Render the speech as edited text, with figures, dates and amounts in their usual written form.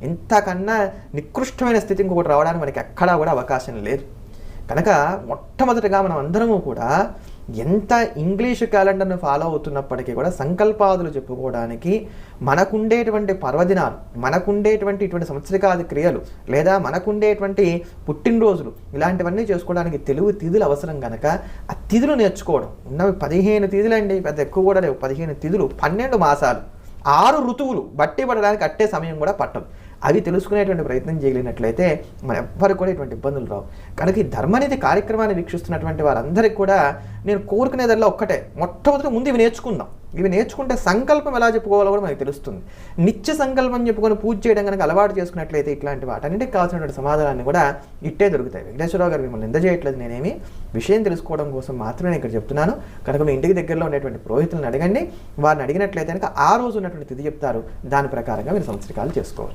ఇంతకన్నా నికృష్టమైన స్థితి ఇంకొకటి రావడానికి మనకి ఎక్కడా కూడా అవకాశం లేదు. కనుక మొట్టమొదటిగా మనం అందరము కూడా ఎంత ఇంగ్లీషు క్యాలెండర్ను ఫాలో అవుతున్నప్పటికీ కూడా సంకల్పాదులు చెప్పుకోవడానికి మనకుండేటువంటి పర్వదినాలు, మనకుండేటువంటి ఇటువంటి సంవత్సరికాది క్రియలు, లేదా మనకుండేటువంటి పుట్టినరోజులు ఇలాంటివన్నీ చేసుకోవడానికి తెలుగు తిథులు అవసరం కనుక ఆ తిథులు నేర్చుకోవడం. ఉన్నవి 15 తిథులండి, పెద్ద ఎక్కువ కూడా లేవు. 15 తిథులు, 12 మాసాలు, 6 ఋతువులు బట్టి పడడానికి అట్టే సమయం కూడా పట్టదు. అవి తెలుసుకునేటువంటి ప్రయత్నం చేయలేనట్లయితే మన ఎవ్వరికి కూడా ఇటువంటి ఇబ్బందులు రావు. కనుక ఈ ధర్మనిధి కార్యక్రమాన్ని వీక్షిస్తున్నటువంటి వారందరికీ కూడా నేను కోరుకునేదల్లా ఒక్కటే, మొట్టమొదటి ముందు ఇవి నేర్చుకుందాం. ఇవి నేర్చుకుంటే సంకల్పం ఎలా చెప్పుకోవాలో కూడా మనకు తెలుస్తుంది. నిత్య సంకల్పం చెప్పుకొని పూజ చేయడం కనుక అలవాటు చేసుకున్నట్లయితే ఇట్లాంటి వాటన్నిటికి కావాల్సినటువంటి సమాధానాన్ని కూడా ఇట్టే దొరుకుతాయి. వెంకటేశ్వరరావు గారు మిమ్మల్ని నింద చేయట్లేదు, నేనేమి విషయం తెలుసుకోవడం కోసం మాత్రమే ఇక్కడ చెప్తున్నాను. కనుక మీ ఇంటికి దగ్గరలో ఉండేటువంటి పురోహితులను అడగండి. వారిని అడిగినట్లయితే కనుక ఆ రోజు ఉన్నటువంటి తిథి చెప్తారు, దాని ప్రకారంగా మీరు సంవత్సరికాలు చేసుకోవాలి.